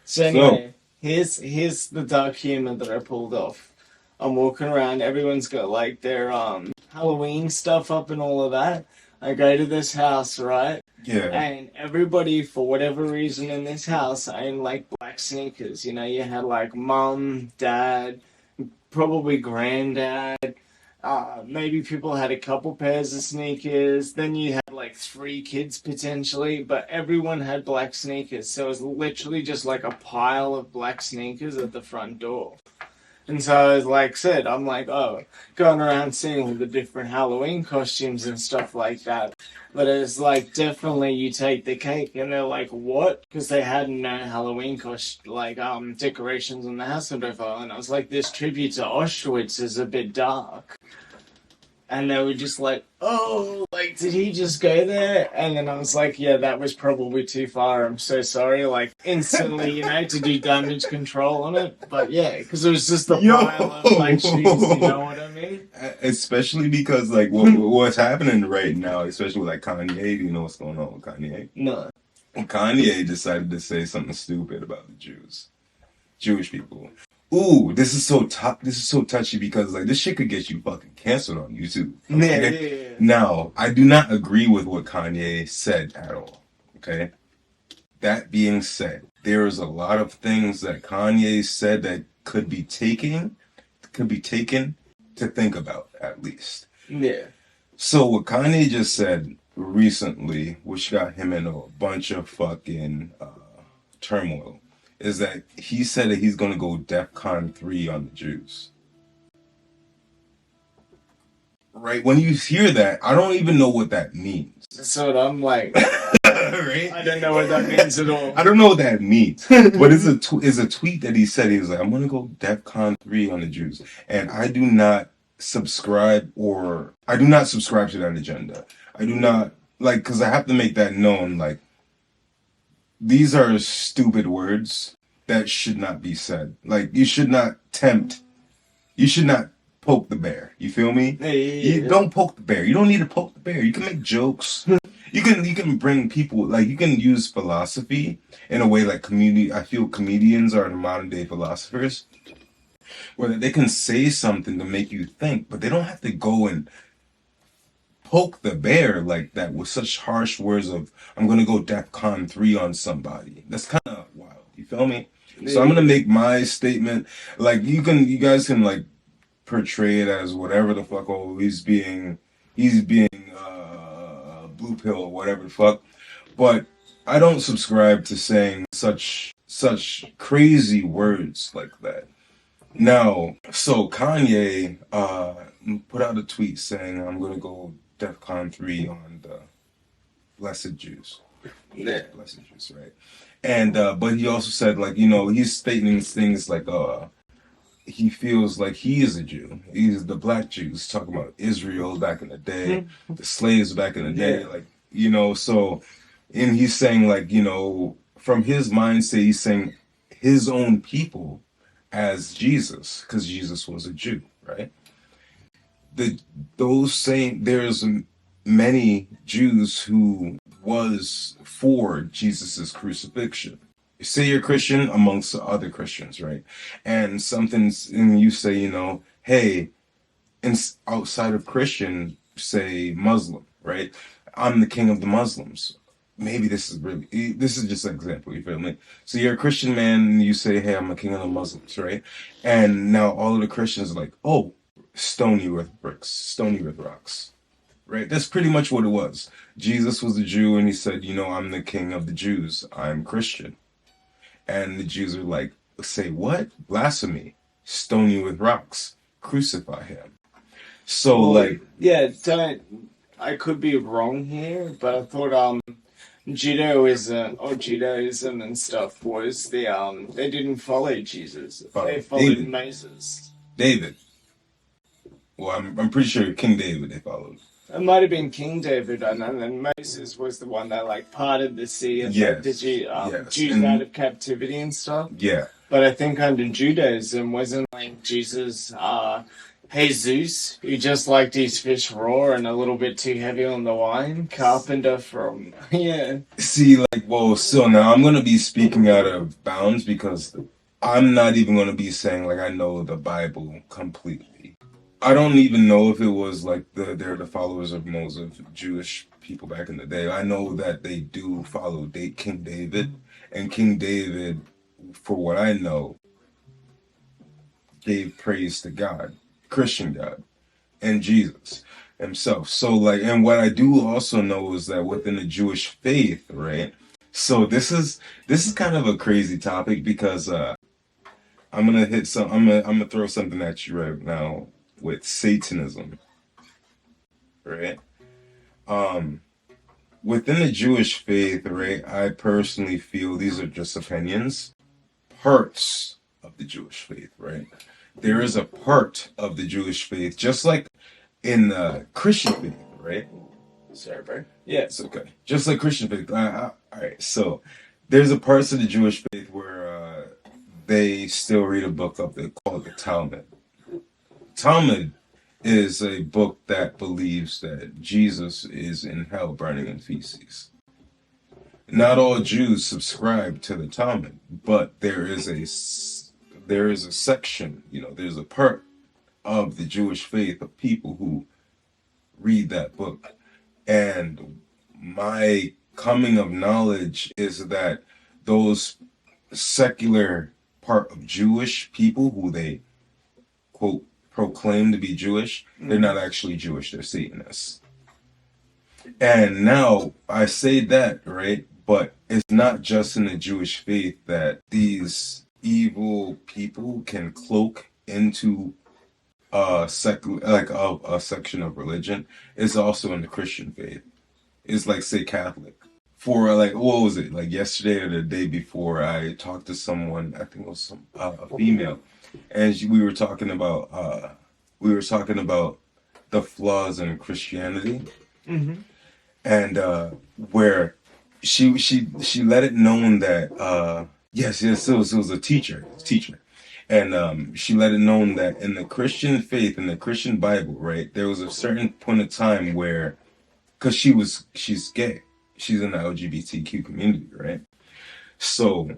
So anyway, here's the dark humor that I pulled off. I'm walking around, everyone's got like their Halloween stuff up and all of that. I go to this house, right? Yeah. And everybody, for whatever reason in this house, owned like black sneakers. You know, you had like mum, dad, probably granddad. Maybe people had a couple pairs of sneakers. Then you had like three kids potentially, but everyone had black sneakers. So it was literally just like a pile of black sneakers at the front door. And so I was like said, I'm like, oh, going around seeing all the different Halloween costumes and stuff like that. But it's like definitely you take the cake, and they're like, what? Because they had no Halloween decorations on the house and profile, and I was like, this tribute to Auschwitz is a bit dark. And they were just like, oh, like, did he just go there? And then I was like, yeah, that was probably too far. I'm so sorry. Like, instantly, you know, to do damage control on it. But yeah, because it was just a pile of like shoes, you know what I mean? Especially because, like, what's happening right now, especially with, like, Kanye, do you know what's going on with Kanye? No. Kanye decided to say something stupid about the Jewish people. Ooh, this is so touchy because like this shit could get you fucking canceled on YouTube. Okay? Yeah. Now, I do not agree with what Kanye said at all. Okay? That being said, there is a lot of things that Kanye said that could be taken to think about at least. Yeah. So what Kanye just said recently, which got him in a bunch of fucking turmoil, is that he said that he's going to go DEFCON 3 on the Jews. Right? When you hear that, I don't even know what that means. That's what I'm like. Right? I don't know what that means at all. I don't know what that means. But it's a tweet that he said. He was like, I'm going to go DEFCON 3 on the Jews. And I do not subscribe to that agenda. I do not, like, because I have to make that known, like, these are stupid words that should not be said. Like, you should not poke the bear. You feel me? Yeah. You don't poke the bear. You don't need to poke the bear. You can make jokes. You can bring people, like, you can use philosophy in a way like I feel comedians are the modern day philosophers, where they can say something to make you think, but they don't have to go and poke the bear like that with such harsh words of, I'm going to go DEFCON 3 on somebody. That's kind of wild. You feel me? Yeah. So I'm going to make my statement. Like, you guys can, like, portray it as whatever the fuck. Oh, he's being blue pill or whatever the fuck. But I don't subscribe to saying such crazy words like that. Now, so Kanye put out a tweet saying, I'm going to go DEFCON 3 on the Blessed Jews. Yeah. Blessed Jews, right? And, but he also said, like, you know, he's stating things like, he feels like he is a Jew. He's the black Jews, talking about Israel back in the day, the slaves back in the day, like, you know, so, and he's saying, like, you know, from his mindset, he's saying his own people as Jesus, because Jesus was a Jew, right? There's many Jews who was for Jesus's crucifixion. Say you're Christian amongst other Christians, right? And you say, you know, hey, outside of Christian, say Muslim, right? I'm the king of the Muslims. Maybe this is just an example, you feel me? So you're a Christian man and you say, hey, I'm a king of the Muslims, right? And now all of the Christians are like, oh, stone you with bricks, stone you with rocks, right? That's pretty much what it was. Jesus was a Jew and he said, you know, I'm the king of the Jews. I'm Christian. And the Jews are like, say what? Blasphemy. Stone you with rocks. Crucify him. So, well, like... Yeah, I could be wrong here, but I thought Judaism and stuff was they didn't follow Jesus. They followed Moses. David. Well, I'm pretty sure King David they followed. It might have been King David, and then Moses was the one that like parted the sea and like the Jews out of captivity and stuff. Yeah. But I think under Judaism wasn't like Jesus Jesus, who just liked his fish raw and a little bit too heavy on the wine. Carpenter from, yeah. See, like, well, so now I'm gonna be speaking out of bounds because I'm not even gonna be saying like I know the Bible completely. I don't even know if it was like they're the followers of Moses, Jewish people back in the day. I know that they do follow King David, and King David, for what I know, gave praise to God, Christian God, and Jesus himself. So like, and what I do also know is that within the Jewish faith, right? So this is kind of a crazy topic because I'm gonna throw something at you right now with Satanism, right? Um, Within the Jewish faith, right? I personally feel these are just opinions, parts of the Jewish faith, right? There is a part of the Jewish faith, just like in Christian faith, right? Sorry, bro. Yeah. It's okay. Just like Christian faith. All right. So there's a parts of the Jewish faith where they still read a book of they call it the Talmud. Talmud is a book that believes that Jesus is in hell burning in feces. Not all Jews subscribe to the Talmud, but there is a section, there's a part of the Jewish faith of people who read that book. And my coming of knowledge is that those secular part of Jewish people who they quote proclaim to be Jewish, they're not actually Jewish, they're Satanists. And now I say that, right? But it's not just in the Jewish faith that these evil people can cloak into a section of religion. It's also in the Christian faith. It's like, say, Catholic. For like, what was it? Like yesterday or the day before, I talked to someone. I think it was a female, and we were talking about the flaws in Christianity, and where she let it known that yes, it was a teacher, and she let it known that in the Christian faith, in the Christian Bible, right, there was a certain point of time where, because she's gay, she's in the LGBTQ community, right? So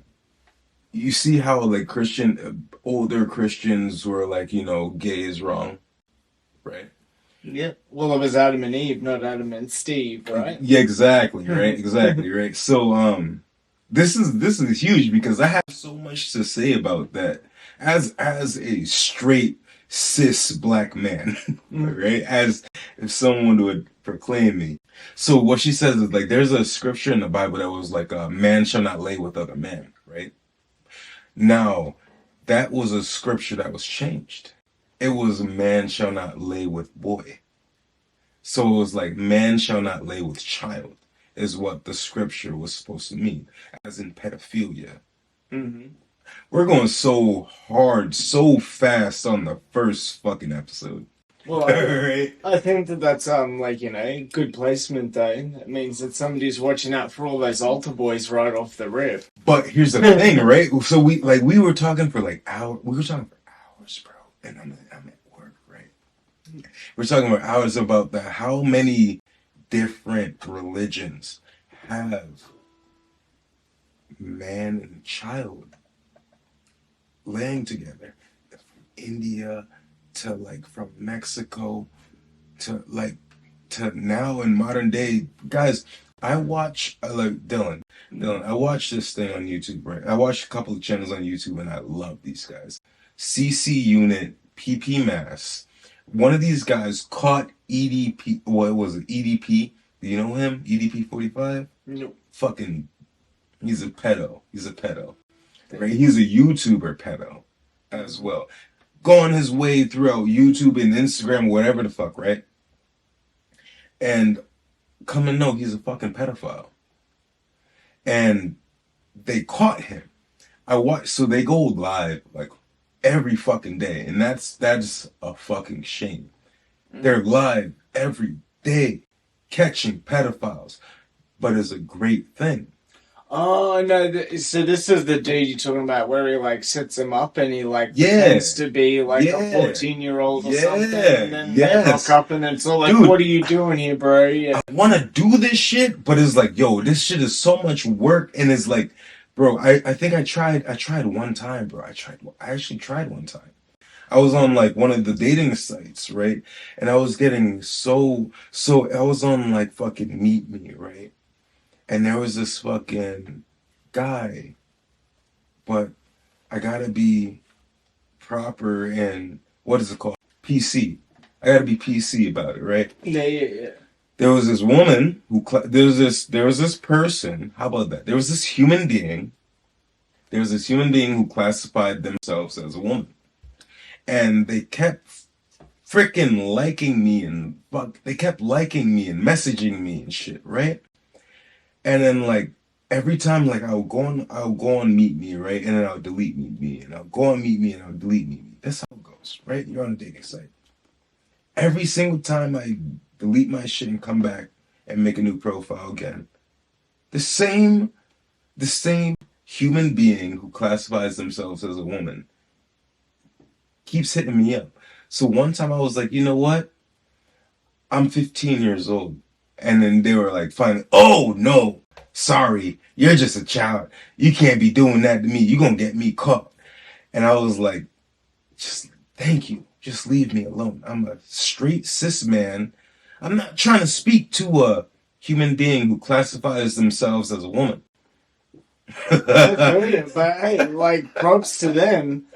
you see how like older Christians were like, gay is wrong, right? Yeah. Well, it was Adam and Eve, not Adam and Steve, right? Yeah, exactly, right? Exactly, right? So this is huge because I have so much to say about that as a straight cis black man, right? As if someone would proclaim me. So what she says is like there's a scripture in the Bible that was like man shall not lay with other man, right? Now, that was a scripture that was changed. It was man shall not lay with boy. So it was like man shall not lay with child is what the scripture was supposed to mean, as in pedophilia. We're going so hard, so fast on the first fucking episode. Well, I think that's good placement though. It means that somebody's watching out for all those altar boys right off the rip. But here's the thing, right? So we were talking for like hours. We were talking for hours, bro. And I'm at work, right? We're talking for hours about how many different religions have man and child laying together, from India to like from Mexico to now in modern day. Guys, I watch Dylan. I watch this thing on YouTube, right? I watch a couple of channels on YouTube and I love these guys. CC Unit, PP Mass. One of these guys caught EDP. What was it? EDP. Do you know him? EDP 45? Nope. Fucking, he's a pedo. Right? He's a YouTuber pedo as well. Going his way throughout YouTube and Instagram, whatever the fuck, right? And come to know he's a fucking pedophile. And they caught him. So they go live like every fucking day, and that's a fucking shame. They're live every day catching pedophiles, but it's a great thing. Oh no! So this is the dude you're talking about, where he like sets him up and he like Yeah, pretends to be like a yeah, 14-year-old or something, yeah, and then they rock yes. up and it's all like, Dude, "What are you doing here, bro?" Yeah. I want to do this shit, but it's like, yo, this shit is so much work, and it's like, bro, I think I tried one time, bro. I actually tried one time. I was on like one of the dating sites, right? And I was getting so I was on like fucking Meet Me, right? And there was this fucking guy, but I gotta be proper and what is it called? PC. I gotta be PC about it, right? Yeah, yeah, yeah. There was this woman who there was this person. How about that? There was this human being. There was this human being who classified themselves as a woman, and they kept freaking liking me and fuck. They kept liking me and messaging me and shit, right? And then like every time, like I'll go on Meet Me, right? And then I'll delete Meet Me, and I'll go on Meet Me, and I'll delete Meet Me. That's how it goes, right? You're on a dating site. Every single time I delete my shit and come back and make a new profile again, the same, the same human being who classifies themselves as a woman keeps hitting me up. So one time I was like, you know what? I'm 15 years old. And then they were like, finally, oh no, sorry, you're just a child. You can't be doing that to me. You're going to get me caught. And I was like, just thank you. Just leave me alone. I'm a straight cis man. I'm not trying to speak to a human being who classifies themselves as a woman. I feel you, but hey, like props to them.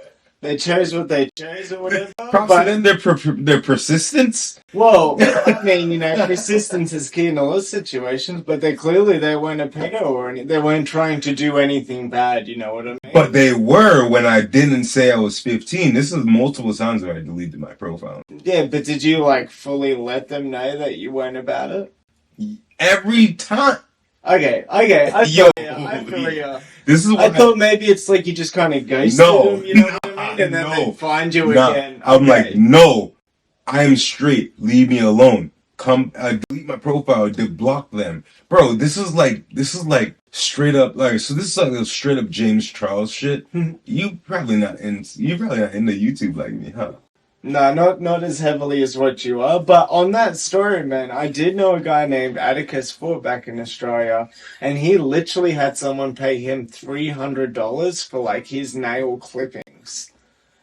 They chose what they chose or whatever. Props to them, their persistence. Well, I mean, persistence is key in all those situations, but they weren't a pedo or anything. They weren't trying to do anything bad, you know what I mean? But they were when I didn't say I was 15. This is multiple times where I deleted my profile. Yeah, but did you like fully let them know that you weren't about it? Every time. Okay, I feel you. This is what I thought maybe it's like you just kind of ghosted them, you know what I mean? And then they find you again. I'm like, no, I am straight. Leave me alone. Delete my profile. Block them, bro. This is like straight up like. So this is like a straight up James Charles shit. You're probably not into YouTube like me, huh? No, not as heavily as what you are. But on that story, man, I did know a guy named Atticus Ford back in Australia, and he literally had someone pay him $300 for like his nail clippings.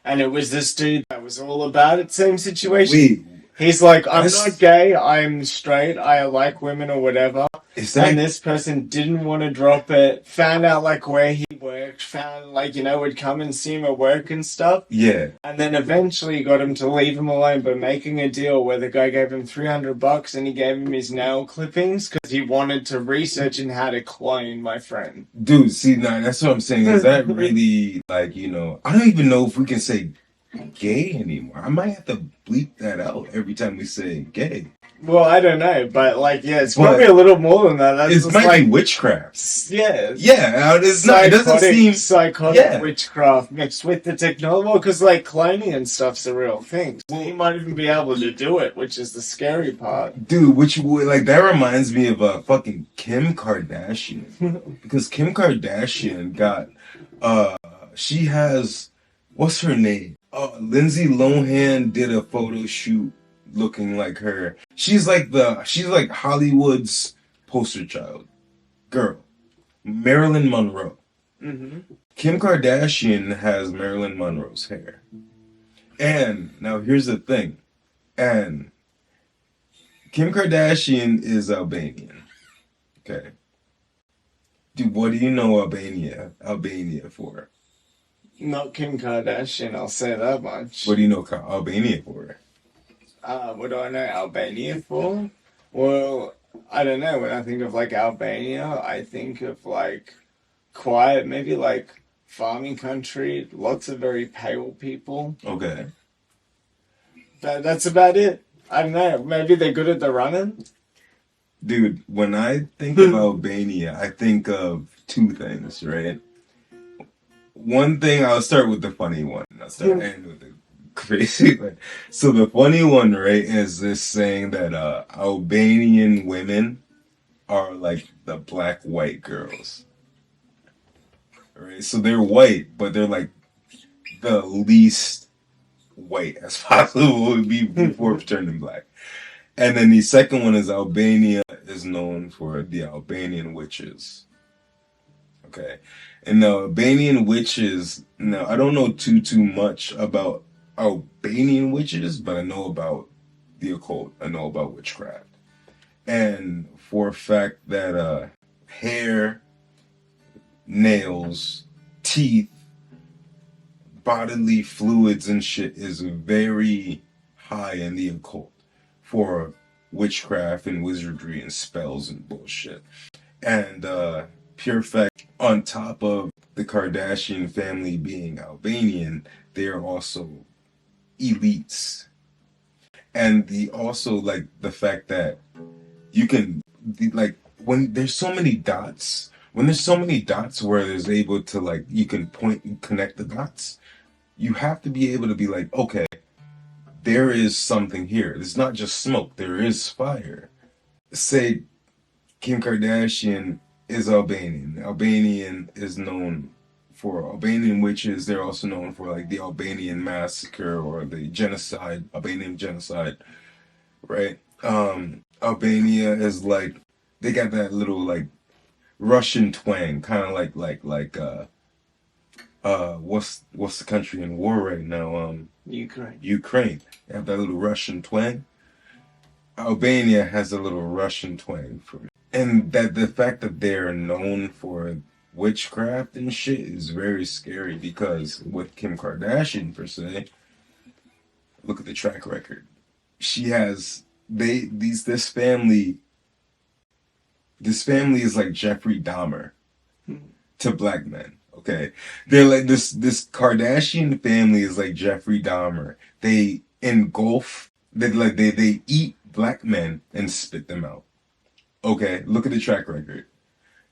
And it was this dude that was all about it. Same situation. Wait, He's like, I'm not gay, I'm straight, I like women or whatever. And this person didn't want to drop it, found out like where he worked, found like, would come and see him at work and stuff. Yeah. And then eventually got him to leave him alone by making a deal where the guy gave him $300 and he gave him his nail clippings because he wanted to research in how to clone my friend. Dude, see, now that's what I'm saying. Is that really like, I don't even know if we can say gay anymore. I might have to bleep that out every time we say gay. Well, I don't know, but like, yeah, it's probably a little more than that. It might be witchcraft. Yeah. Yeah, it's not, it doesn't seem psychotic witchcraft mixed with the technology, because like cloning and stuff's a real thing. So he might even be able to do it, which is the scary part. Dude, that reminds me of fucking Kim Kardashian. Because Kim Kardashian got she has, what's her name? Lindsay Lohan did a photo shoot looking like her. She's like Hollywood's poster child girl, Marilyn Monroe. Mm-hmm. Kim Kardashian has Marilyn Monroe's hair. And now here's the thing. And Kim Kardashian is Albanian. Okay. Dude, what do you know Albania for? Not Kim Kardashian, I'll say that much. What do you know Albania for? What do I know Albania for? Well, I don't know. When I think of like Albania, I think of like quiet, maybe like farming country, lots of very pale people. Okay. That's about it. I don't know. Maybe they're good at the running. Dude, when I think of Albania, I think of two things, right? One thing, I'll start with the funny one. I'll start ending with the crazy one. So the funny one, right, is this saying that Albanian women are like the black white girls. right? So they're white, but they're like the least white as possible would be before turning black. And then the second one is Albania is known for the Albanian witches. Okay. And the Albanian witches, now I don't know too much about Albanian witches, but I know about the occult. I know about witchcraft. And for a fact that hair, nails, teeth, bodily fluids and shit is very high in the occult for witchcraft and wizardry and spells and bullshit. And pure fact, on top of the Kardashian family being Albanian, they are also elites. And also like the fact that you can like when there's so many dots where there's able to like you can point and connect the dots, you have to be able to be like, okay, there is something here. It's not just smoke, there is fire. Say Kim Kardashian is Albanian. Albanian is known for Albanian witches. They're also known for like the Albanian massacre or the genocide, Albanian genocide, right? Albania is like they got that little like Russian twang, kind of like what's the country in war right now? Ukraine. They have that little Russian twang. Albania has a little Russian twang for me. And that the fact that they're known for witchcraft and shit is very scary because with Kim Kardashian per se, look at the track record. She has this family is like Jeffrey Dahmer to black men. Okay, they're like this Kardashian family is like Jeffrey Dahmer. They engulf, they eat black men and spit them out. Okay, look at the track record.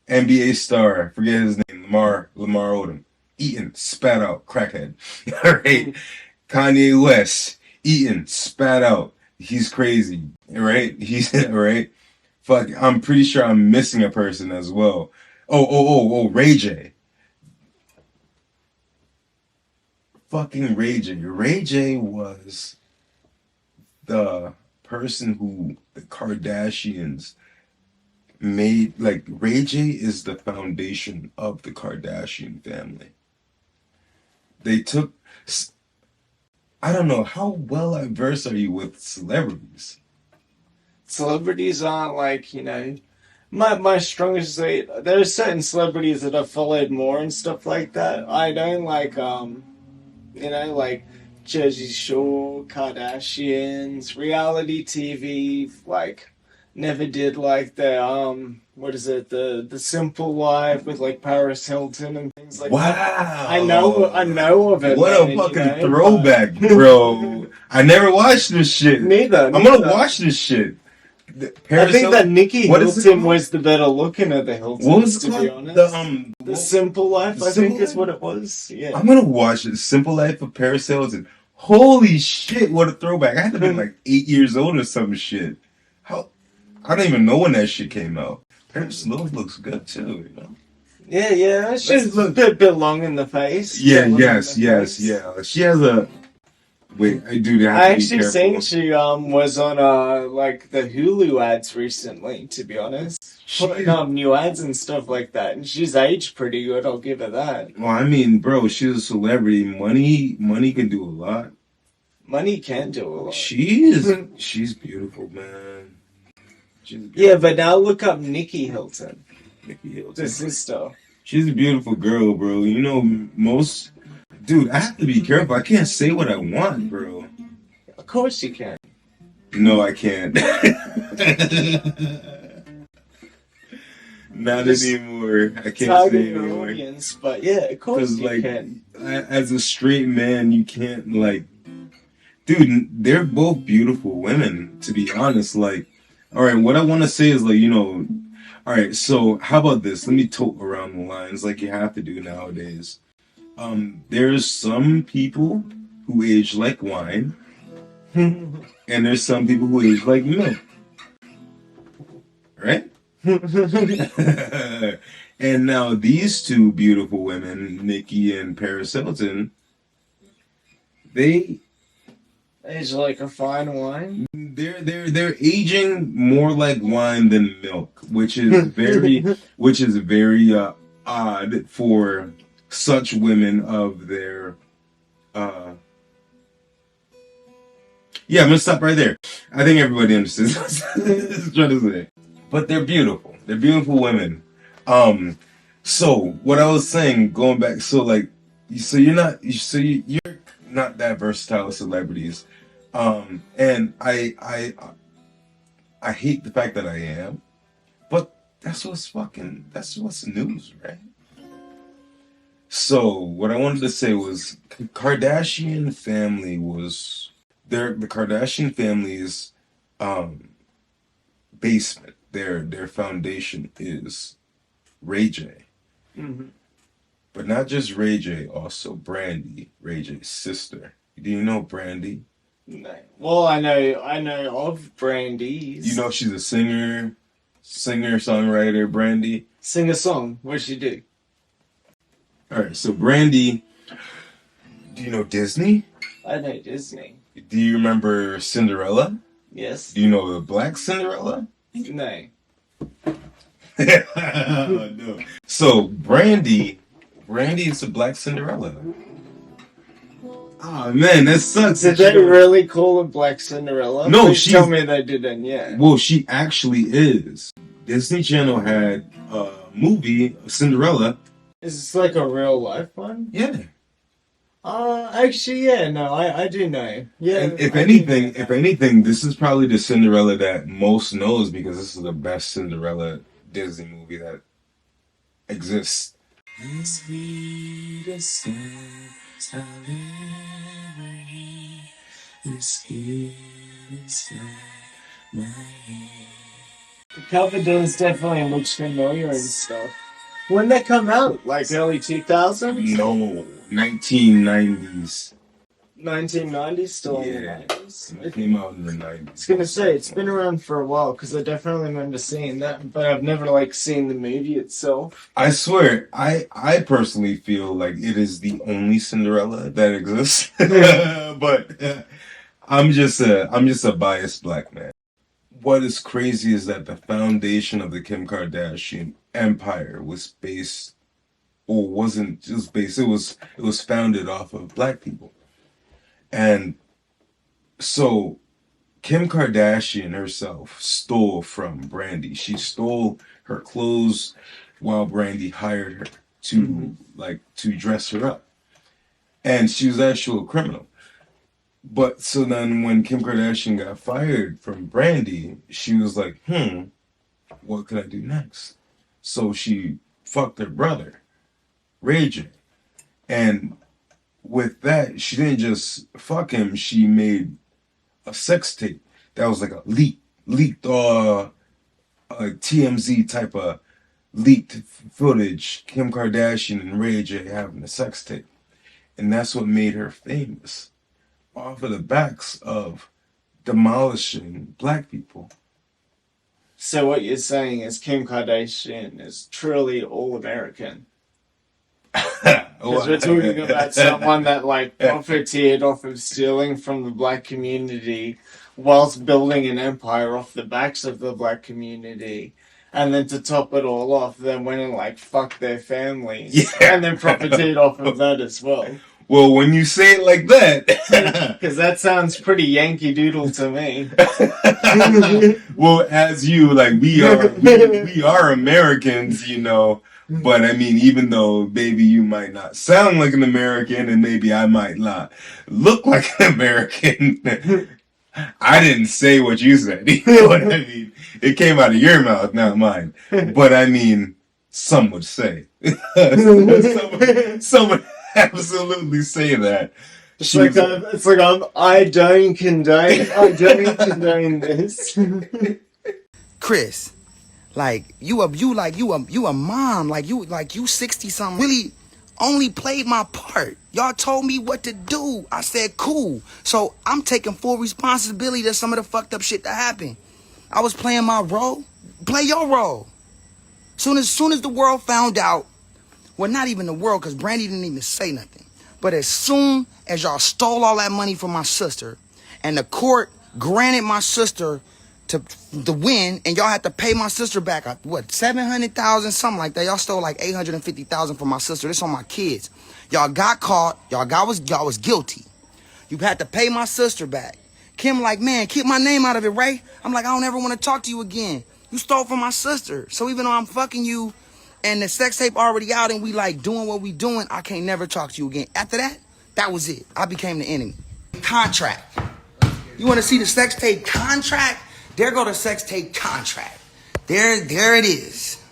NBA star, forget his name, Lamar Odom, eaten, spat out, crackhead. All right, Kanye West, eaten, spat out. He's crazy. All right, he's all right. Fuck, I'm pretty sure I'm missing a person as well. Oh, Ray J. Fucking Ray J. Ray J was the person who the Kardashians made. Like, Ray J is the foundation of the Kardashian family. They took, I don't know, how well versed are you with celebrities? Celebrities aren't like, my strongest say, there are certain celebrities that I've followed more and stuff like that. I don't like, like Jersey Shore, Kardashians, reality TV, like, never did like the, what is it, the Simple Life with like Paris Hilton and things like that. I know of it. What a fucking throwback, bro. I never watched this shit. Neither. I'm gonna watch this shit. I think that Nikki Hilton was the better looking of the Hiltons, what was it to be called? honest. The Simple Life, I think is what it was. Yeah. I'm gonna watch it. Simple Life of Paris Hilton. Holy shit, what a throwback. I had to be like 8 years old or some shit. How? I don't even know when that shit came out. Paris Hilton looks good too, Yeah. She's a bit long in the face. Yes. She has a... Wait, dude, I actually seen she was on like the Hulu ads recently, to be honest. Putting up new ads and stuff like that. And she's aged pretty good, I'll give her that. Well, I mean, bro, she's a celebrity. Money can do a lot. Money can do a lot. She's beautiful, man. Yeah, but now look up Nikki Hilton. Nikki Hilton. The sister. She's a beautiful girl, bro. Dude, I have to be careful. I can't say what I want, bro. Of course you can. No, I can't. Not anymore. I can't say anymore. Audience, but yeah, of course you can. As a straight man, you can't, like... Dude, they're both beautiful women, to be honest. Like, alright, what I want to say is, like, alright, so how about this? Let me tote around the lines like you have to do nowadays. There's some people who age like wine, and there's some people who age like milk, right? And now these two beautiful women, Nikki and Paris Hilton, they Age like a fine wine. they're aging more like wine than milk, which is very odd for such women of their yeah, I'm gonna stop right there. I think everybody understands what I'm trying to say. But they're beautiful. They're beautiful women. So what I was saying, going back, so like, you're not that versatile as celebrities. And I hate the fact that I am, but that's what's news, right? So what I wanted to say was the Kardashian family's basement, their foundation is Ray J. Mm-hmm. But not just Ray J, also Brandy, Ray J's sister. Do you know Brandy? No. Well, I know of Brandy's. You know she's a singer, songwriter, Brandy. Sing a song. What'd she do? Alright, so Brandy, do you know Disney? I know Disney. Do you remember Cinderella? Yes. Do you know the Black Cinderella? No. No. So Brandy is the Black Cinderella. Oh man, that sucks. Did they really call it Black Cinderella? No, Please tell me they didn't. Yeah. Well, she actually is. Disney Channel had a movie, Cinderella. Is this like a real life one? Yeah. Actually, yeah. No, I do know. Yeah. And if anything, this is probably the Cinderella that most knows because this is the best Cinderella Disney movie that exists. The sweetest sounds I've ever heard is here inside my head. The cover does definitely looks familiar and stuff. When did that come out? Like early 2000s? No, 1990s. 1990s? Still in the Yeah, 90s? it came out in the 90s. I was gonna say, it's been around for a while, because I definitely remember seeing that, but I've never, seen the movie itself. I swear, I personally feel like it is the only Cinderella that exists. But I'm just a biased black man. What is crazy is that the foundation of the Kim Kardashian empire was based, or wasn't just based, it was founded off of black people. And so Kim Kardashian herself stole from Brandy. She stole her clothes while Brandy hired her to to dress her up. And she was actually a criminal. But so then when Kim Kardashian got fired from Brandy, she was like, what could I do next? So she fucked her brother, Ray J. And with that, she didn't just fuck him, she made a sex tape that was like a leaked TMZ type of leaked footage, Kim Kardashian and Ray J having a sex tape. And that's what made her famous, off of the backs of demolishing black people. So what you're saying is Kim Kardashian is truly all-American. Because we're talking about someone that profiteered off of stealing from the black community whilst building an empire off the backs of the black community. And then to top it all off, they went and fucked their families. Yeah. And then profiteered off of that as well. Well, when you say it like that... Because that sounds pretty Yankee Doodle to me. Well, as you, we are Americans, But I mean, even though maybe you might not sound like an American and maybe I might not look like an American, I didn't say what you said. You know what I mean? It came out of your mouth, not mine. But I mean, some would say. Some would absolutely say that. I don't condone this. Chris. You a mom, you 60 something. Really only played my part. Y'all told me what to do. I said cool. So I'm taking full responsibility to some of the fucked up shit that happened. I was playing my role. Play your role. Soon as the world found out, well, not even the world, because Brandy didn't even say nothing. But as soon as y'all stole all that money from my sister, and the court granted my sister to win, and y'all had to pay my sister back, what, 700,000, something like that. Y'all stole like 850,000 from my sister. This on my kids. Y'all got caught. Y'all was guilty. You had to pay my sister back. Kim like, man, keep my name out of it, Ray. I'm like, I don't ever want to talk to you again. You stole from my sister. So even though I'm fucking you and the sex tape already out and we like doing what we doing, I can't never talk to you again. After that, that was it. I became the enemy. Contract. You want to see the sex tape contract? There go the sex tape contract. There it is.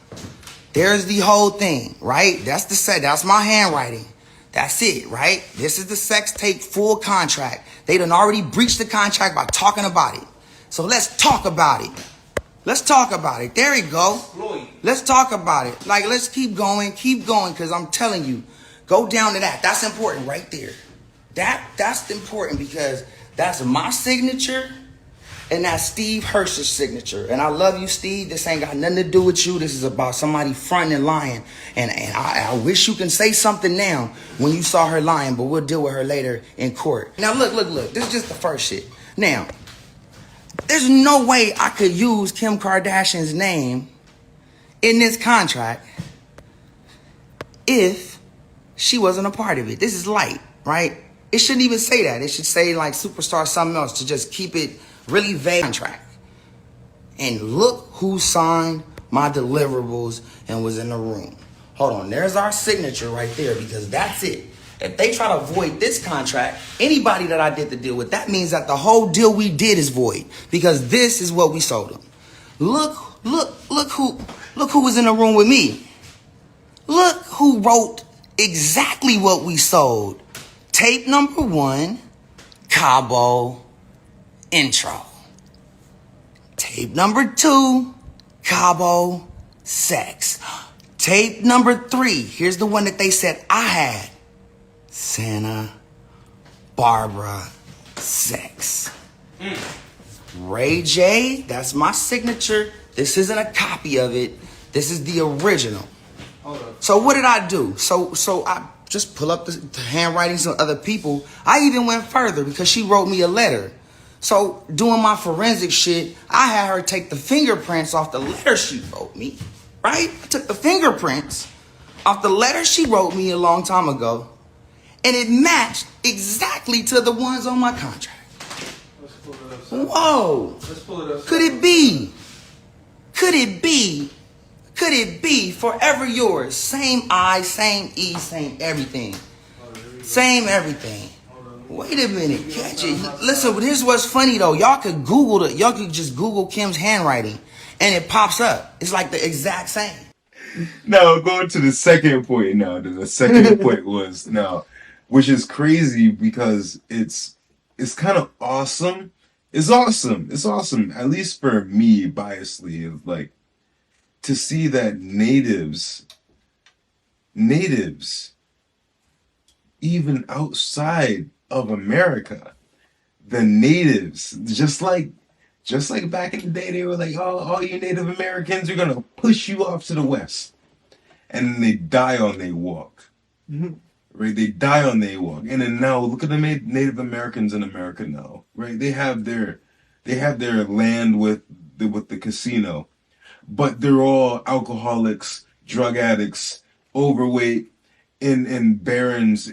There's the whole thing, right? That's my handwriting. That's it, right? This is the sex tape full contract. They done already breached the contract by talking about it. So let's talk about it. Let's talk about it. There you go. Let's talk about it. Like, let's keep going, because I'm telling you, go down to that. That's important right there. That's important because that's my signature and that's Steve Hirsch's signature. And I love you, Steve. This ain't got nothing to do with you. This is about somebody fronting and lying. And I wish you can say something now when you saw her lying, but we'll deal with her later in court. Now, look. This is just the first shit. Now, there's no way I could use Kim Kardashian's name in this contract if she wasn't a part of it. This is light, right? It shouldn't even say that. It should say like superstar something else to just keep it really vague contract. And look who signed my deliverables and was in the room. Hold on, there's our signature right there because that's it. If they try to void this contract, anybody that I did the deal with, that means that the whole deal we did is void because this is what we sold them. Look who was in the room with me. Look who wrote exactly what we sold. Tape number 1, Cabo intro. Tape number 2, Cabo sex. Tape number 3, here's the one that they said I had. Santa Barbara sex. Ray J, that's my signature. This isn't a copy of it. This is the original. So what did I do? So I just pull up the handwritings of other people. I even went further because she wrote me a letter. So doing my forensic shit, I had her take the fingerprints off the letter she wrote me, right? I took the fingerprints off the letter she wrote me a long time ago, and it matched exactly to the ones on my contract. Whoa. Could it be? Could it be forever yours? Same I, same E, same everything. Same everything. Wait a minute, catch it. Listen, here's what's funny though. Y'all could just Google Kim's handwriting and it pops up. It's like the exact same. Now, going to the second point now. The second point was now, which is crazy because it's kind of awesome. It's awesome. At least for me, biasly, like to see that natives, even outside of America, the natives, just like back in the day, they were like, oh, all you Native Americans are gonna push you off to the West, and then they die on their walk. Right, they die on their walk, and then now look at the Native Americans in America now. Right, they have their land with the casino, but they're all alcoholics, drug addicts, overweight, in barrens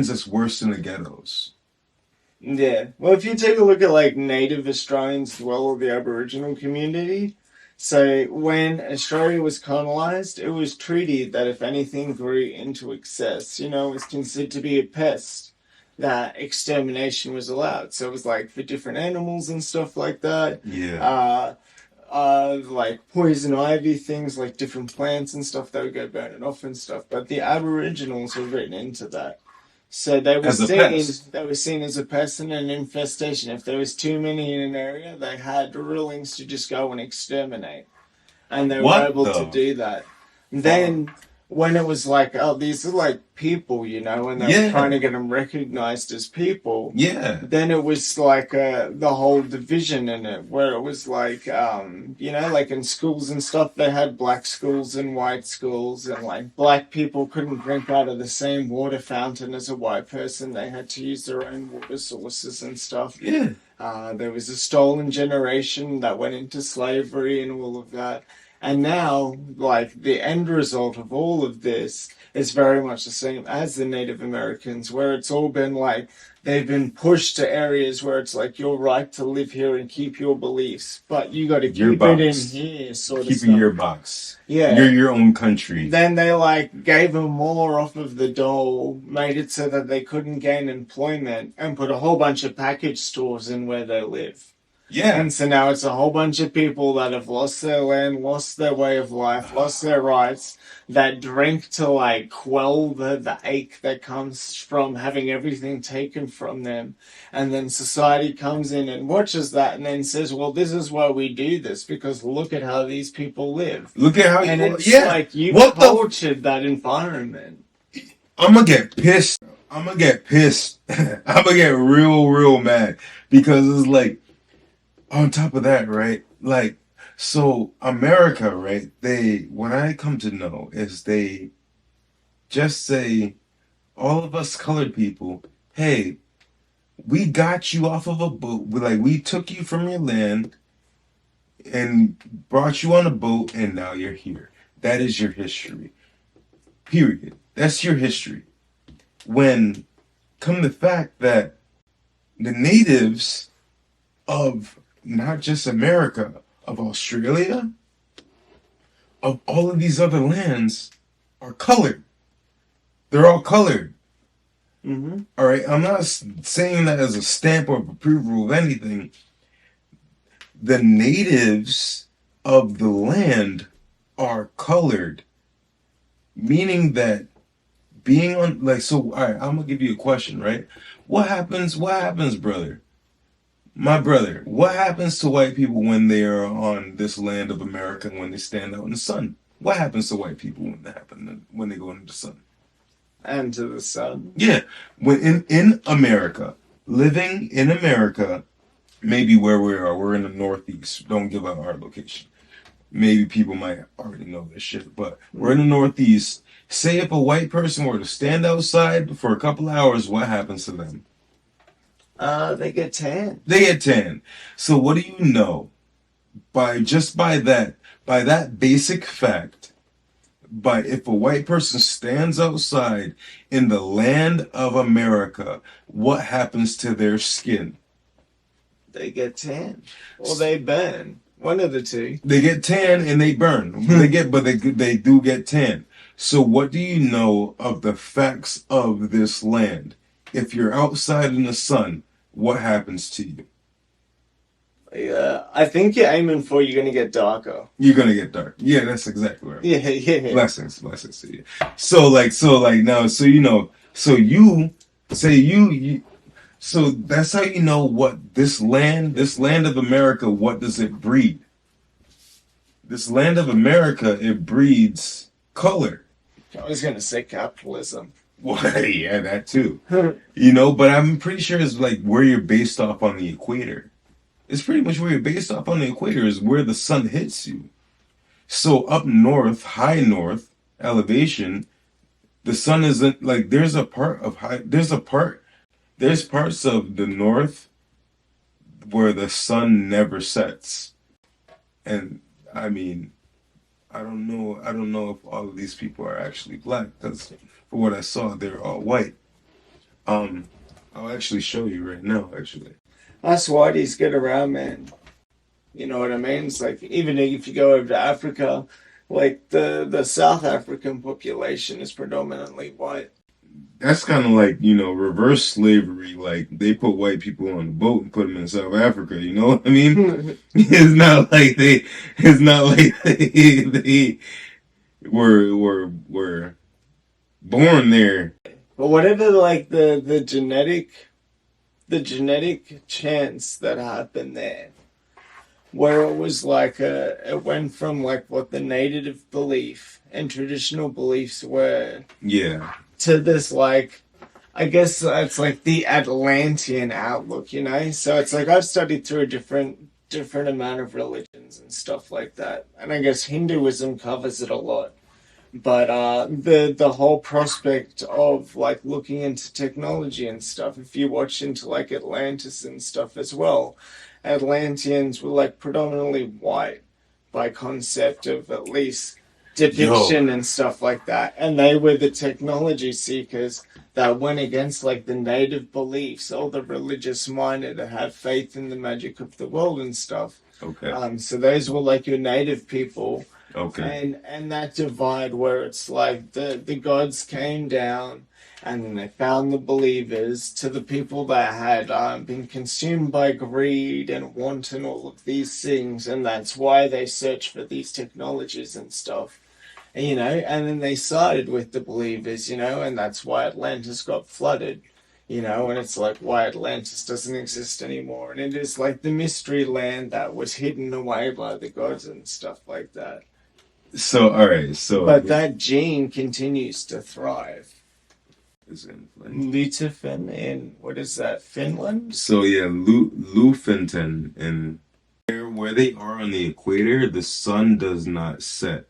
that's worse than the ghettos. Yeah. Well, if you take a look at like native Australians as well, the Aboriginal community, so when Australia was colonized, it was treated that if anything grew into excess, it was considered to be a pest, that extermination was allowed. So it was like for different animals and stuff like that. Yeah. Like poison ivy, things like different plants and stuff, they would go burning off and stuff. But the Aboriginals were written into that. So they were seen as a pest and an infestation. If there was too many in an area, they had rulings to just go and exterminate. And they were able to do that. Then when it was like, oh, these are like people, you know, and they were trying to get them recognized as people. Yeah. Then it was like the whole division in it, where it was like, you know, like in schools and stuff, they had black schools and white schools, and like black people couldn't drink out of the same water fountain as a white person. They had to use their own water sources and stuff. Yeah. There was a stolen generation that went into slavery and all of that. And now, like, the end result of all of this is very much the same as the Native Americans, where it's all been like, they've been pushed to areas where it's like, your right to live here and keep your beliefs, but you got to keep it in here, sort of stuff. Keep in your box. Yeah. You're your own country. Then they, like, gave them more off of the dole, made it so that they couldn't gain employment, and put a whole bunch of package stores in where they live. Yeah. And so now it's a whole bunch of people that have lost their land, lost their way of life, lost their rights, that drink to like quell the ache that comes from having everything taken from them. And then society comes in and watches that and then says, well, this is why we do this, because look at how these people live. Look at how and you it's like you cultured that environment. I'm gonna get pissed. I'm gonna get real mad, because it's like, on top of that, right? Like, so America, right? What I come to know is they just say, all of us colored people, hey, we got you off of a boat. We took you from your land and brought you on a boat, and now you're here. That is your history. Period. That's your history. When come the fact that the natives of not just America, of Australia, of all of these other lands, are colored. They're all colored. Mm-hmm. All right, I'm not saying that as a stamp or approval of anything. The natives of the land are colored, meaning that being on, like, so, all right, I'm gonna give you a question, right? What happens, brother? My brother, what happens to white people when they are on this land of America, when they stand out in the sun? What happens to white people when they go into the sun? And to the sun. Yeah, when in America, living in America, maybe where we are, we're in the Northeast. Don't give out our location. Maybe people might already know this shit, but we're in the Northeast. Say if a white person were to stand outside for a couple hours, what happens to them? They get tan. They get tan. So what do you know? By that basic fact, if a white person stands outside in the land of America, what happens to their skin? They get tan. Or they burn. One of the two. They get tan and they burn. They do get tan. So what do you know of the facts of this land? If you're outside in the sun, what happens to you? Yeah, I think you're aiming for you're going to get darker. You're going to get dark. Yeah, that's exactly right. Yeah. Blessings to you. So that's how you know what this land of America, what does it breed? This land of America, it breeds color. I was going to say capitalism. Well, yeah, that too. But I'm pretty sure it's like where you're based off on the equator. It's pretty much where you're based off on the equator is where the sun hits you. So up north, high north elevation, the sun isn't like there's parts of the north where the sun never sets. And I mean, I don't know if all of these people are actually black, because for what I saw, they're all white. I'll actually show you right now, actually. Us whiteys get around, man. You know what I mean? It's like, even if you go over to Africa, like the South African population is predominantly white. That's kind of like, reverse slavery. Like, they put white people on the boat and put them in South Africa, you know what I mean? It's not like they were born there. But whatever, like, the genetic chance that happened there, where it was like it went from like what the native belief and traditional beliefs were Yeah. to this like, I guess it's like the Atlantean outlook, So it's like I've studied through a different amount of religions and stuff like that, and I guess Hinduism covers it a lot. But the whole prospect of like looking into technology and stuff, if you watch into like Atlantis and stuff as well, Atlanteans were like predominantly white by concept of at least Yo. depiction and stuff like that, and they were the technology seekers that went against like the native beliefs, all the religious minded that have faith in the magic of the world and stuff. Okay. So those were like your native people. Okay. And that divide where it's like the gods came down and then they found the believers to the people that had been consumed by greed and want and all of these things, and that's why they search for these technologies and stuff. And then they sided with the believers, and that's why Atlantis got flooded, and it's like why Atlantis doesn't exist anymore, and it is like the mystery land that was hidden away by the gods and stuff like that. So, all right. So, But that gene continues to thrive. is in Lutefen in, what is that, Finland? So yeah, Lufinton, and where they are on the equator, the sun does not set.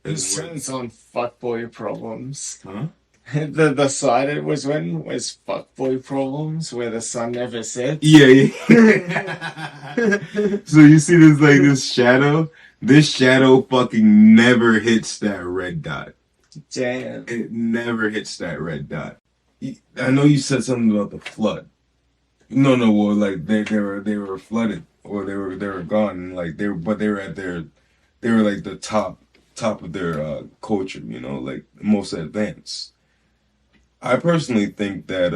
The It's where- sun's on fuckboy problems. Huh? The side it was when was fuckboy problems, where the sun never sets. Yeah, yeah. So you see this like this shadow? This shadow fucking never hits that red dot. Damn. It never hits that red dot. I know you said something about the flood. No, well, like they were flooded, or they were gone. Like they were at they were like the top of their culture. Like most advanced. I personally think that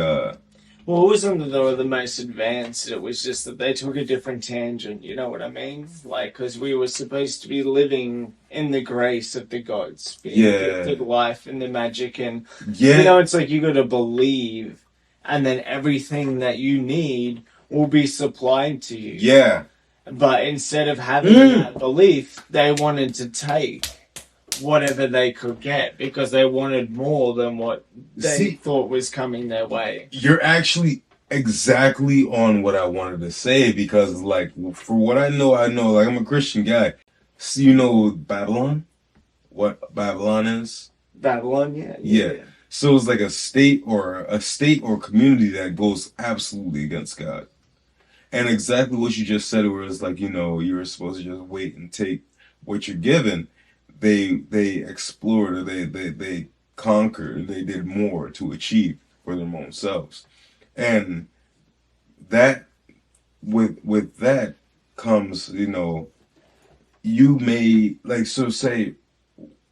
Well, it wasn't that they were the most advanced. It was just that they took a different tangent. You know what I mean? Like, because we were supposed to be living in the grace of the gods, being gifted life and the magic, and yeah, it's like you got to believe, and then everything that you need will be supplied to you. yeah. But instead of having that belief, they wanted to take whatever they could get because they wanted more than what they thought was coming their way. You're actually exactly on what I wanted to say, because like for what I know like I'm a Christian guy. So you know Babylon? What Babylon is? Babylon, yeah. So it's like a state or community that goes absolutely against God. And exactly what you just said, where it's like, you're supposed to just wait and take what you're given. They explored, or they conquered, they did more to achieve for their own selves. And that with that comes, you may like, so say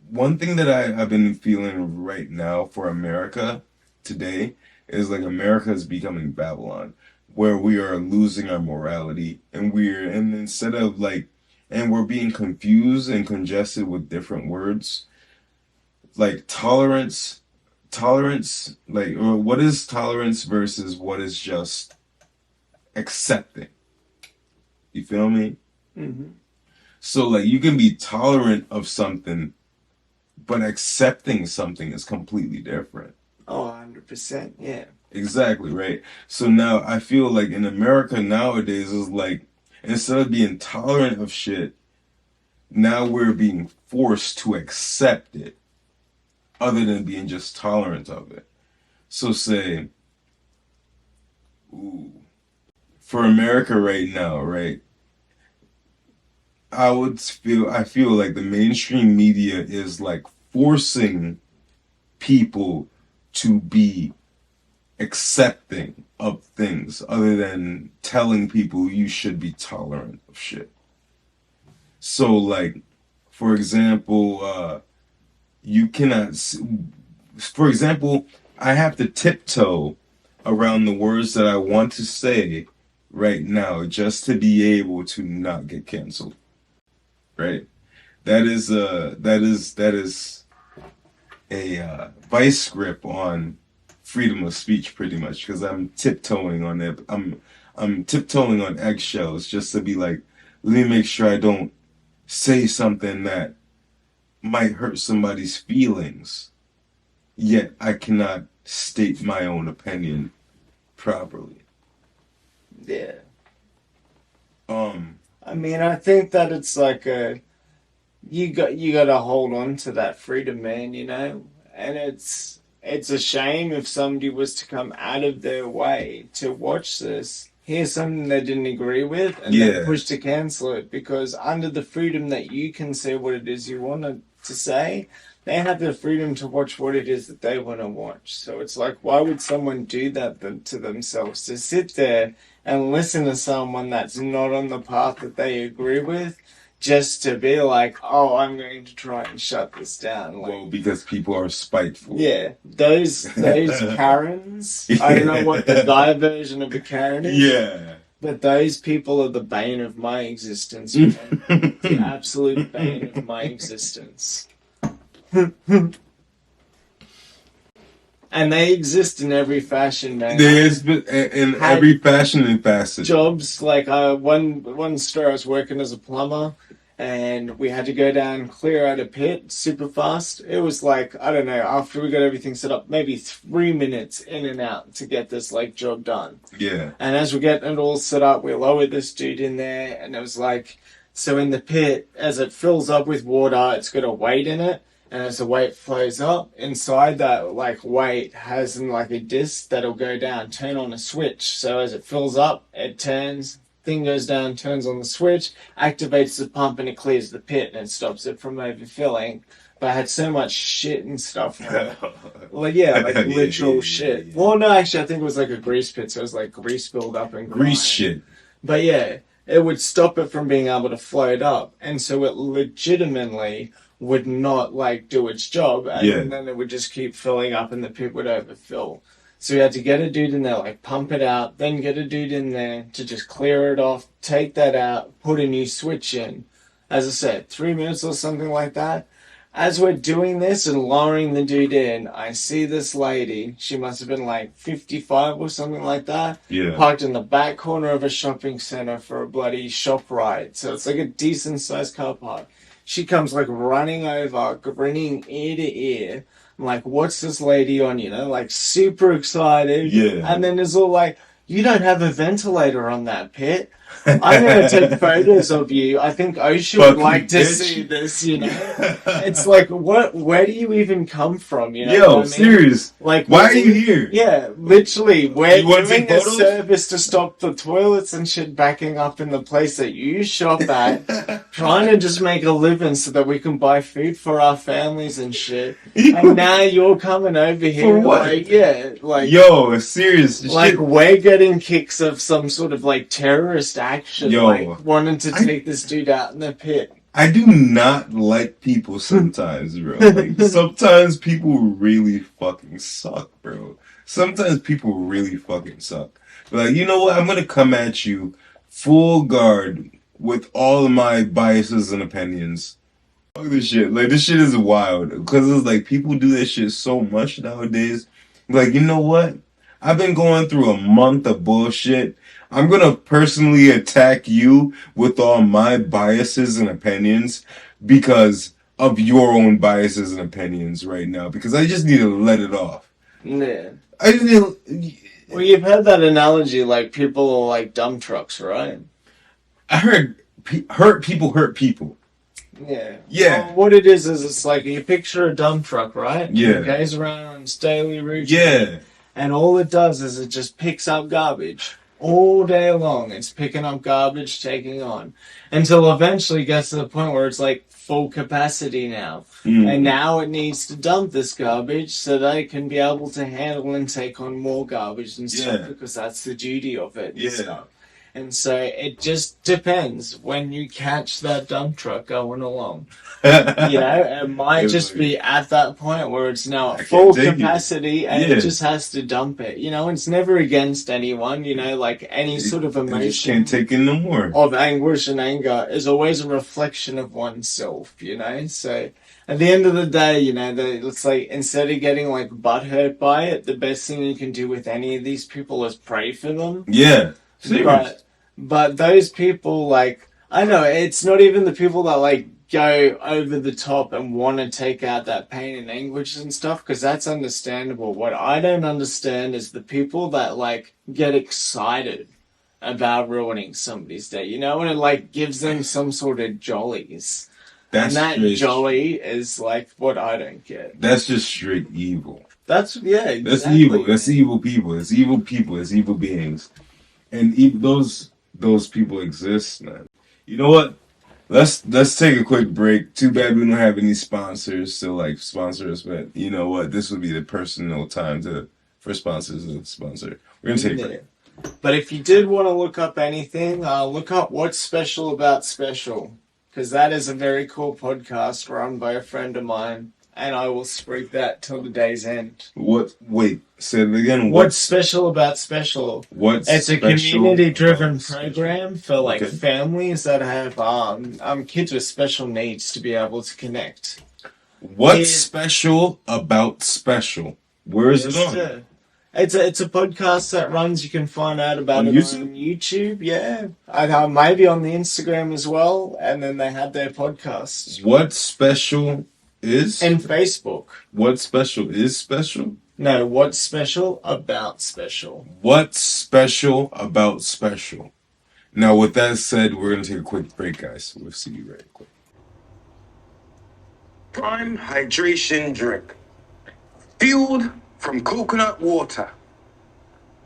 one thing that I've been feeling right now for America today is like America is becoming Babylon, where we are losing our morality, and instead of like, and we're being confused and congested with different words like tolerance, like, or what is tolerance versus what is just accepting. You feel me? Mm-hmm. So like you can be tolerant of something, but accepting something is completely different. Oh, 100%, yeah. Exactly, right? So now I feel like in America nowadays is like, instead of being tolerant of shit, now we're being forced to accept it, other than being just tolerant of it. So say, for America right now, right? I feel like the mainstream media is like forcing people to be accepting of things, other than telling people you should be tolerant of shit. So like, for example, you cannot, for example, I have to tiptoe around the words that I want to say right now just to be able to not get canceled. Right? That is a vice grip on freedom of speech, pretty much, because I'm tiptoeing on it. I'm tiptoeing on eggshells just to be like, let me make sure I don't say something that might hurt somebody's feelings, yet I cannot state my own opinion properly. Yeah. I mean, I think that it's like you got to hold on to that freedom, man, you know? And it's a shame if somebody was to come out of their way to watch this, hear something they didn't agree with, and then push to cancel it, because under the freedom that you can say what it is you want to say, they have the freedom to watch what it is that they want to watch. So it's like, why would someone do that to themselves? To sit there and listen to someone that's not on the path that they agree with, just to be like, oh, I'm going to try and shut this down. Like, well, because people are spiteful. Yeah, those Karens, I don't know what the guy version of a Karen is. Yeah. But those people are the bane of my existence, you know? The absolute bane of my existence. And they exist in every fashion, man. There's in every fashion and facet. Jobs, like one store I was working as a plumber, and we had to go down and clear out a pit super fast. It was like, I don't know, after we got everything set up, maybe 3 minutes in and out to get this like job done. Yeah. And as we're getting it all set up, we lowered this dude in there, and it was like, so in the pit, as it fills up with water, it's got a weight in it. And as the weight flows up, inside that like weight has like a disc that'll go down, turn on a switch. So as it fills up, it turns, thing goes down, turns on the switch, activates the pump, and it clears the pit and it stops it from overfilling. But I had so much shit and stuff. Like literal shit. Well, no, actually, I think it was like a grease pit, so it was like grease build up and grease shit. But yeah, it would stop it from being able to float up, and so it legitimately would not like do its job, and then it would just keep filling up and the pit would overfill. So we had to get a dude in there, like pump it out, then get a dude in there to just clear it off, take that out, put a new switch in. As I said, 3 minutes or something like that. As we're doing this and lowering the dude in, I see this lady, she must have been like 55 or something like that, parked in the back corner of a shopping center for a bloody shop ride. So it's like a decent sized car park. She comes like running over, grinning ear to ear. I'm like, what's this lady on, you know? Like super excited. Yeah. And then it's all like, you don't have a ventilator on that pit. I'm going to take photos of you. I think Osha would like to see this, you know? It's like, where do you even come from, you know? Yo, serious. Like, why are you here? Yeah, literally. We're doing a photos? service to stop the toilets and shit backing up in the place that you shop at, trying to just make a living so that we can buy food for our families and shit. And now you're coming over here. For what? Like, yo, serious. Like, shit. we're getting kicks of some sort of, like, terrorist action, like, wanting to take this dude out in the pit. I do not like people sometimes, bro. Like, sometimes people really fucking suck, bro. Sometimes people really fucking suck. But, like, you know what? I'm gonna come at you full guard with all of my biases and opinions. Fuck this shit. Like, this shit is wild. Because it's like, people do this shit so much nowadays. Like, you know what? I've been going through a month of bullshit. I'm gonna personally attack you with all my biases and opinions because of your own biases and opinions right now. Because I just need to let it off. Yeah. I just need Well, you've heard that analogy, like, people are like dump trucks, right? I heard hurt people hurt people. Yeah. Yeah. Well, what it is it's like, you picture a dump truck, right? Yeah. It goes around on its daily route. Yeah. And all it does is it just picks up garbage. All day long, it's picking up garbage, taking on. Until eventually it gets to the point where it's like full capacity now. And now it needs to dump this garbage so that it can be able to handle and take on more garbage and stuff, because that's the duty of it and stuff. And so it just depends when you catch that dump truck going along. You know, it might just be at that point where it's now at full capacity and it just has to dump it. You know, it's never against anyone, you know, like any sort of emotion. You just can't take it no more. Of anguish and anger is always a reflection of oneself, you know? So at the end of the day, you know, it's like, instead of getting like butthurt by it, the best thing you can do with any of these people is pray for them. Yeah. Serious. But those people, like, I know, it's not even the people that, like, go over the top and want to take out that pain and anguish and stuff, because that's understandable. What I don't understand is the people that, like, get excited about ruining somebody's day, you know, and it, like, gives them some sort of jollies. And that jolly is, like, what I don't get. That's just straight evil. That's, yeah, exactly. That's evil. That's evil people. It's evil people. It's evil beings. And those people exist, man. You know what? Let's take a quick break. Too bad we don't have any sponsors to like sponsor us, but you know what? This would be the personal time for sponsors to sponsor. We're gonna take a break. But if you did want to look up anything, look up What's Special About Special, because that is a very cool podcast run by a friend of mine, and I will spread that till the day's end. What? Wait, say it again. What's Special About Special? It's a community-driven program for like families that have kids with special needs to be able to connect. What's special about special? Where is it on? It's a podcast that runs. You can find out about it on YouTube. Yeah, maybe on the Instagram as well. And then they have their podcasts. What special is? And Facebook. What special is special? No, what's special about special? What's special about special? Now, with that said, we're gonna take a quick break, guys. We'll see you right quick. Prime hydration drink, fueled from coconut water,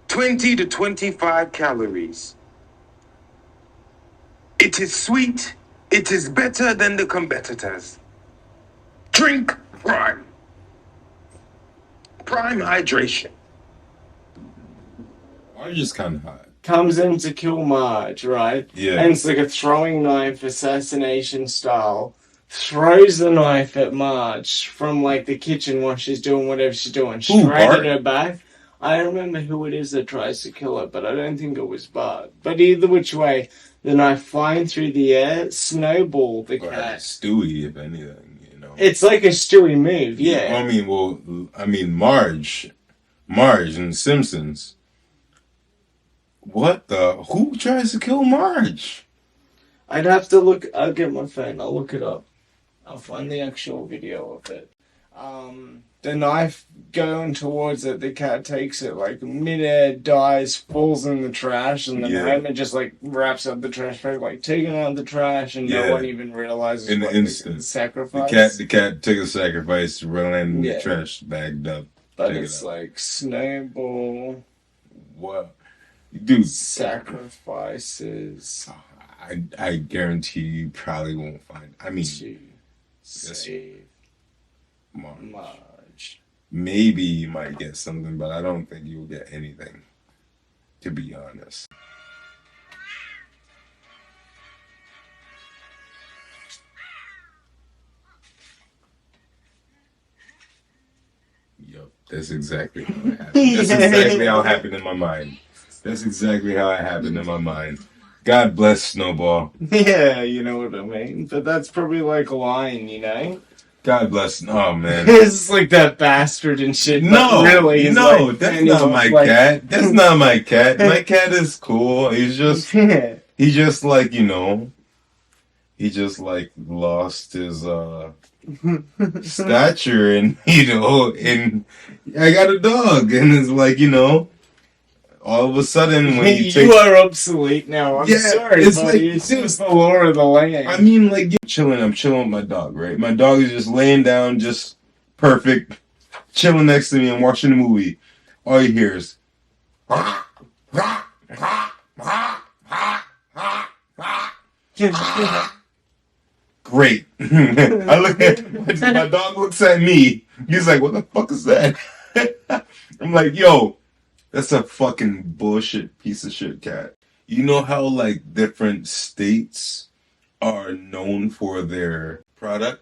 20 to 25 calories. It is sweet. It is better than the competitors. Drink Prime. Prime hydration. Marge is kind of hot. Comes in to kill Marge, right? Yeah. And it's like a throwing knife assassination style. Throws the knife at Marge from like the kitchen while she's doing whatever she's doing. Straight at her back. I don't remember who it is that tries to kill her, but I don't think it was Bart. But either which way, the knife flying through the air, Snowball the cat. Stewie, if anything, you know. It's like a Stewie move, yeah. I mean, Marge and Simpsons. What the? Who tries to kill Marge? I'd have to look. I'll get my phone. I'll look it up. I'll find the actual video of it. The knife going towards it, the cat takes it like midair, dies, falls in the trash, and then Homer just like wraps up the trash bag, like taking out the trash, and no one even realizes in the instant sacrifice. The cat took a sacrifice, ran the trash bagged up. But it's like Snowball. What, dude? Sacrifices. I guarantee you probably won't find. I mean, save Marge. Maybe you might get something, but I don't think you'll get anything, to be honest. Yup, that's exactly how it happened. That's exactly how it happened in my mind. That's exactly how it happened in my mind. God bless Snowball. Yeah, you know what I mean? But that's probably like a line, you know? God bless. Oh, man. It's like that bastard and shit. No, really, no, that's not my cat. That's not my cat. My cat is cool. He's just, he just like, you know, he just like lost his stature, and you know, and I got a dog, and it's like, you know, all of a sudden when you are obsolete now. I'm sorry, it's buddy. It's just the lore of the land. I mean, like, I'm chilling with my dog, right? My dog is just laying down, just perfect, chilling next to me and watching a movie. All you hear is great. I look at my dog looks at me. He's like, "What the fuck is that?" I'm like, "Yo, that's a fucking bullshit piece of shit cat." You know how like different states are known for their product?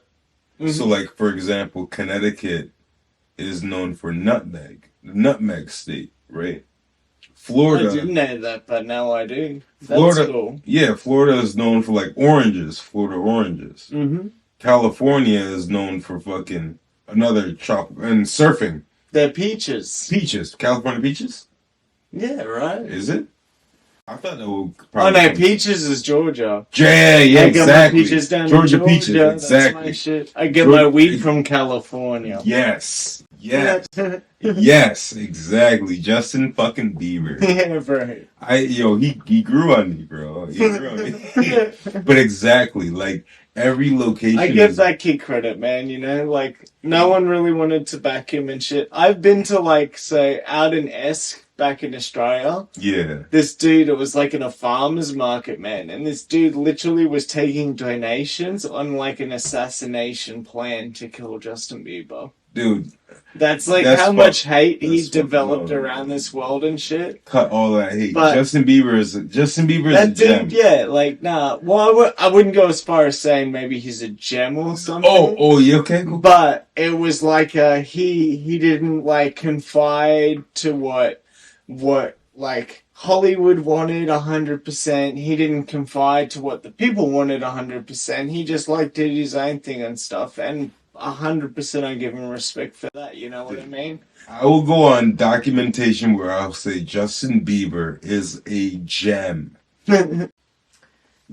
Mm-hmm. So like, for example, Connecticut is known for nutmeg. Nutmeg state, right? Florida. I didn't know that, but now I do. Florida, that's cool. Yeah, Florida is known for like oranges. Florida oranges. Mm-hmm. California is known for fucking another tropical and surfing. They're peaches. Peaches. California peaches? Yeah, right. Is it? I thought that would Oh probably. no, Peaches is Georgia. Yeah, I get exactly. my peaches down Georgia in peaches, Georgia. exactly. That's my shit. I get my weed from California. Yes, yes, exactly. Justin fucking Bieber. Yeah, bro. He grew on me, bro. He grew on me. But exactly, like every location. I give that kid credit, man. You know, like no one really wanted to back him and shit. I've been to like say out in Esk back in Australia. Yeah. This dude, it was like in a farmer's market, man, and this dude literally was taking donations on like an assassination plan to kill Justin Bieber. Dude, that's like how much hate he developed around this world and shit. Cut all that hate. But Justin Bieber is a that gem. dude, yeah, like nah. Well, I wouldn't go as far as saying maybe he's a gem or something. Oh, yeah, okay, cool. But it was like he didn't like confide to what like Hollywood wanted 100%. He didn't confide to what the people wanted 100%. He just like did his own thing and stuff, and 100% I give him respect for that. You know what I mean? I will go on documentation where I'll say Justin Bieber is a gem.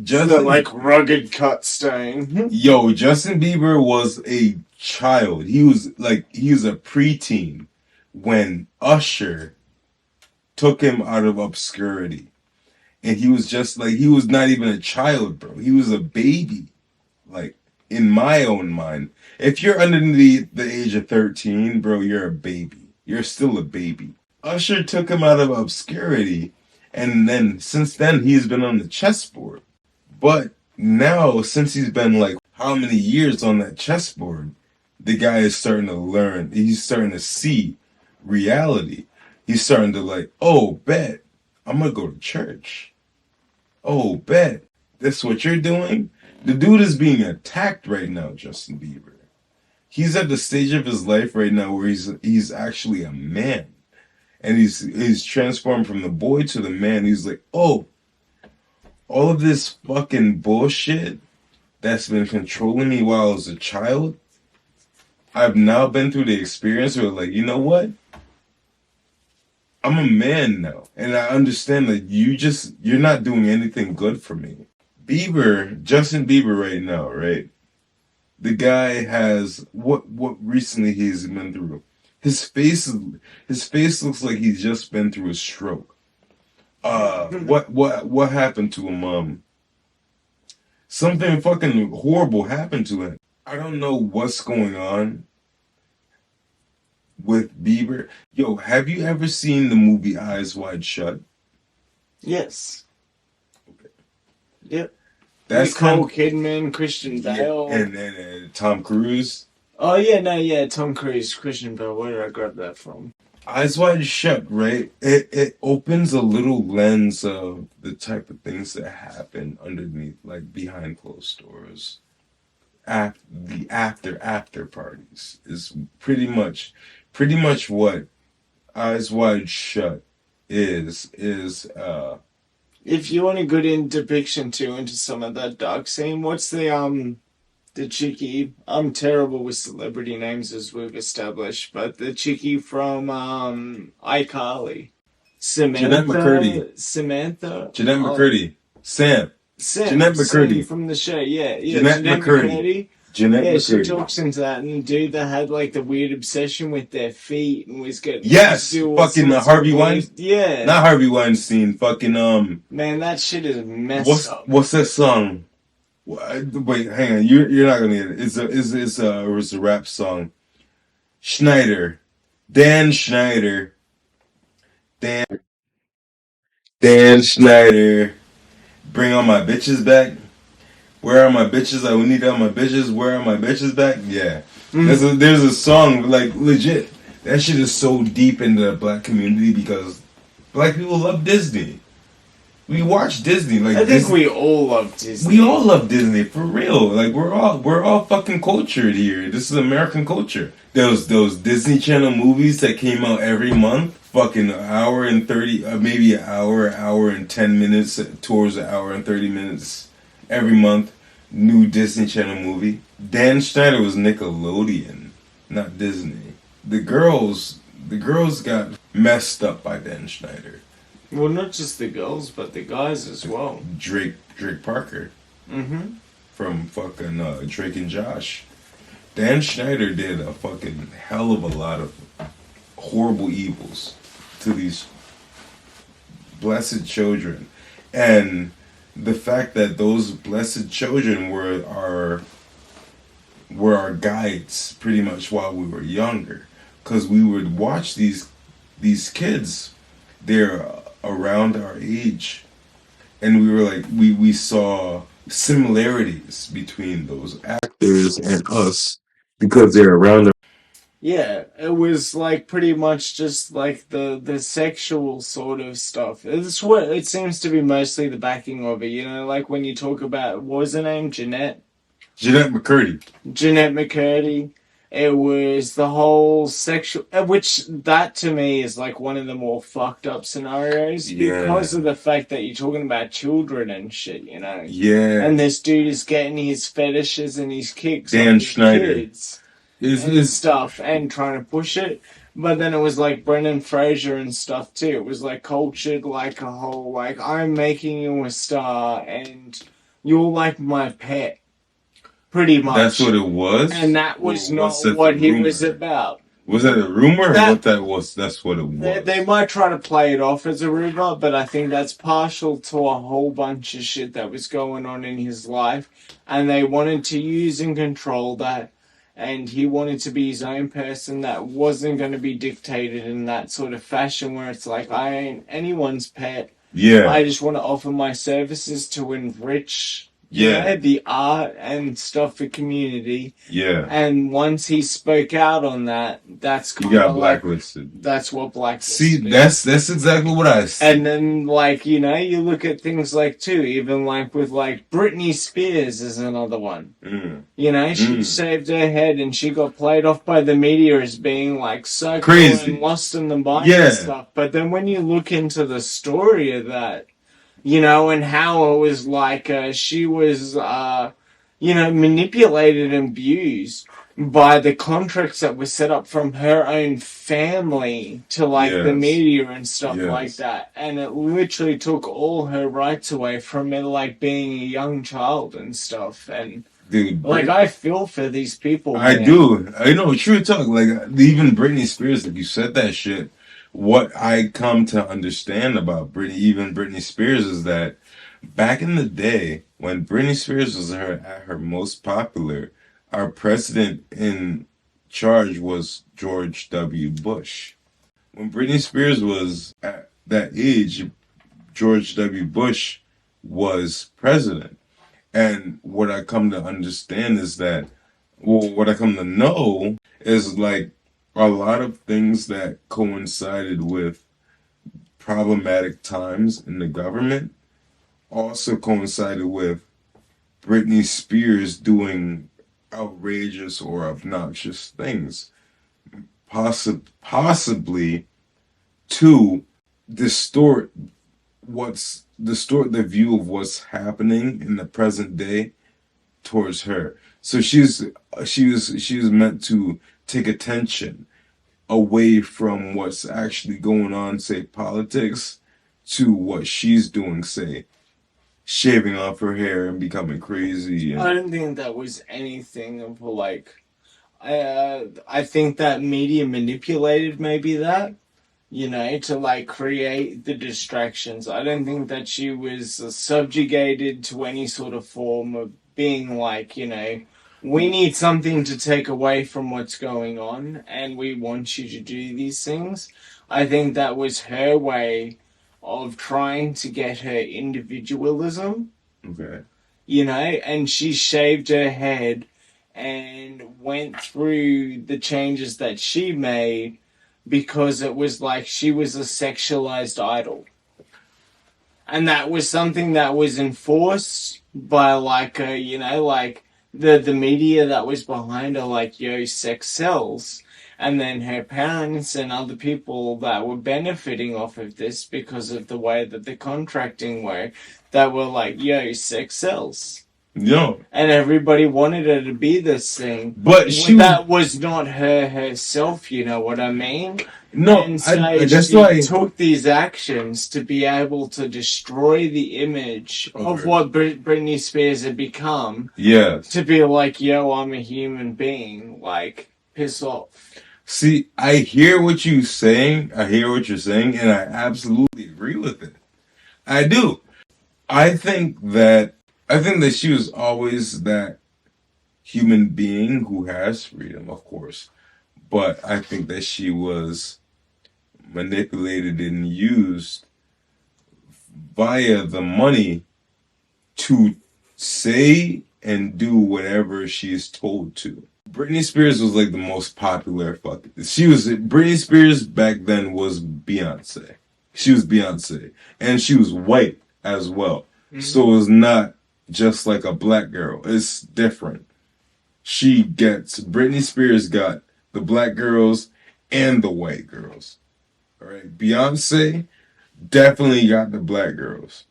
Justin, like rugged cut stone. Yo, Justin Bieber was a child. He was a preteen when Usher took him out of obscurity. And he was just like, he was not even a child, bro. He was a baby. Like, in my own mind. If you're under the age of 13, bro, you're a baby. You're still a baby. Usher took him out of obscurity. And then, since then, he's been on the chessboard. But now, since he's been like, how many years on that chessboard, the guy is starting to learn. He's starting to see reality. He's starting to like, oh, bet. I'm going to go to church. Oh, bet. That's what you're doing? The dude is being attacked right now, Justin Bieber. He's at the stage of his life right now where he's actually a man. And he's transformed from the boy to the man. He's like, oh, all of this fucking bullshit that's been controlling me while I was a child, I've now been through the experience where like, you know what? I'm a man now. And I understand that you're not doing anything good for me. Justin Bieber right now, right? The guy has what recently he's been through. His face looks like he's just been through a stroke. What happened to him? Something fucking horrible happened to him. I don't know what's going on with Bieber. Yo, have you ever seen the movie Eyes Wide Shut? Yes. Okay. Yep. That's Nicole Kidman, Christian Bale, and Tom Cruise. Oh yeah, Tom Cruise, Christian Bale. Where did I grab that from? Eyes Wide Shut, right? It opens a little lens of the type of things that happen underneath, like behind closed doors. The after parties is pretty much what Eyes Wide Shut is. If you want a good depiction too into some of that dark scene, what's the chickie? I'm terrible with celebrity names as we've established, but the chickie from iCarly, Jeanette McCurdy. Jeanette McCurdy. Sam. Jeanette McCurdy from the show. Yeah. Jeanette McCurdy. Jeanette McCurdy. She talks into that, and the dude that had like the weird obsession with their feet and was getting fucking Harvey Weinstein. Yeah, not Harvey Weinstein. Fucking Man, that shit is messed up. What's that song? Wait, hang on. You're not gonna get it. It was a rap song. Schneider, Dan Schneider. Bring all my bitches back. Where are my bitches? I need all my bitches. Where are my bitches back? Yeah. There's a song, like, legit. That shit is so deep into the black community because black people love Disney. We watch Disney. Like I think we all love Disney. We all love Disney, for real. Like, we're all fucking cultured here. This is American culture. Those Disney Channel movies that came out every month, fucking an hour and 30, maybe an hour and 10 minutes, towards an hour and 30 minutes every month. New Disney Channel movie. Dan Schneider was Nickelodeon, not Disney. The girls got messed up by Dan Schneider. Well, not just the girls, but the guys as well. Drake Parker Mm-hmm. from fucking Drake and Josh. Dan Schneider did a fucking hell of a lot of horrible evils to these blessed children. And the fact that those blessed children were our guides pretty much while we were younger. Because we would watch these kids, they're around our age. And we were like, we saw similarities between those actors and us because they're around. Yeah, it was like pretty much just like the sexual sort of stuff. It's what it seems to be mostly the backing of it, you know, like when you talk about what was her name? Jeanette Mccurdy. Mccurdy. It was the whole sexual, which that to me is like one of the more fucked up scenarios because of the fact that you're talking about children and shit, you know. Yeah. And this dude is getting his fetishes and his kicks Dan on Schneider. kids and stuff and trying to push it. But then it was like Brendan Fraser and stuff too. It was like cultured like a whole like I'm making you a star and you're like my pet. Pretty much. That's what it was? And that was not what he was about. Was that a rumor or what that was? That's what it was. They might try to play it off as a rumor, but I think that's partial to a whole bunch of shit that was going on in his life. And they wanted to use and control that. And he wanted to be his own person that wasn't going to be dictated in that sort of fashion where it's like, I ain't anyone's pet. Yeah. I just want to offer my services to enrich the art and stuff for community. Yeah. And once he spoke out on that, that's kind of got blacklisted. Like, that's what blacklisted. See, that's exactly what I said. And then, like, you know, you look at things like too, even like with like Britney Spears is another one. You know, she shaved her head and she got played off by the media as being like so crazy and lost in the mind and stuff. But then when you look into the story of that, you know, and how it was like she was, you know, manipulated and abused by the contracts that were set up from her own family to, like, the media and stuff like that. And it literally took all her rights away from her, like, being a young child and stuff. And, dude, like, I feel for these people. I do. I know, true talk. Like, even Britney Spears, like, you said that shit. What I come to understand about Britney Spears is that back in the day, when Britney Spears was at her most popular, our president in charge was George W. Bush. When Britney Spears was at that age, George W. Bush was president. And what I come to understand is that, well, what I come to know is like, a lot of things that coincided with problematic times in the government also coincided with Britney Spears doing outrageous or obnoxious things, possibly to distort the view of what's happening in the present day towards her. So she was meant to take attention away from what's actually going on, say politics, to what she's doing, say shaving off her hair and becoming crazy. And I don't think that was anything of like, I think that media manipulated maybe that, you know, to like create the distractions. I don't think that she was subjugated to any sort of form of being like, you know, we need something to take away from what's going on, and we want you to do these things. I think that was her way of trying to get her individualism. Okay. You know, and she shaved her head and went through the changes that she made because it was like she was a sexualized idol. And that was something that was enforced by like, you know, like, the media that was behind her, like, yo, sex sells. And then her parents and other people that were benefiting off of this because of the way that the contracting worked, that were like, yo, sex sells. No. And everybody wanted her to be this thing. But that was not her herself, you know what I mean? No, And so that's she why. took these actions to be able to destroy the image of what Britney Spears had become. Yes. To be like, yo, I'm a human being. Like, piss off. See, I hear what you're saying. I hear what you're saying, and I absolutely agree with it. I do. I think that she was always that human being who has freedom, of course. But I think that she was manipulated and used via the money to say and do whatever she is told to. Britney Spears was like the most popular Britney Spears back then was Beyonce. She was Beyonce. And she was white as well. Mm-hmm. So it was not just like a black girl. It's different. Britney Spears got the black girls and the white girls. All right. Beyonce definitely got the black girls.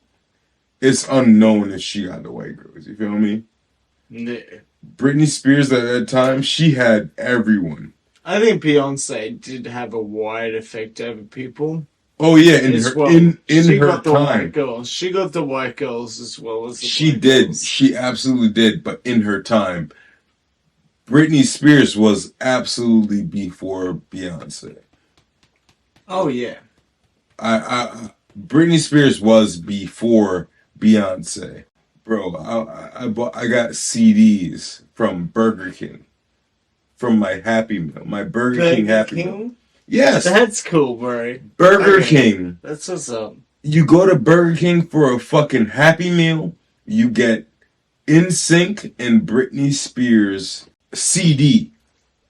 It's unknown if she got the white girls. You feel me? Yeah. Britney Spears at that time, she had everyone. I think Beyonce did have a wide effect over people. Oh yeah, in her time. White girls. She got the white girls as well as the She did. Girls. She absolutely did. But in her time, Britney Spears was absolutely before Beyonce. Oh yeah. Britney Spears was before Beyonce. Bro, I got CDs from Burger King. From my Happy Meal. My Burger King Happy Meal. Yes. That's cool, bro. Burger King. That's what's up. You go to Burger King for a fucking Happy Meal, you get NSYNC and Britney Spears CD.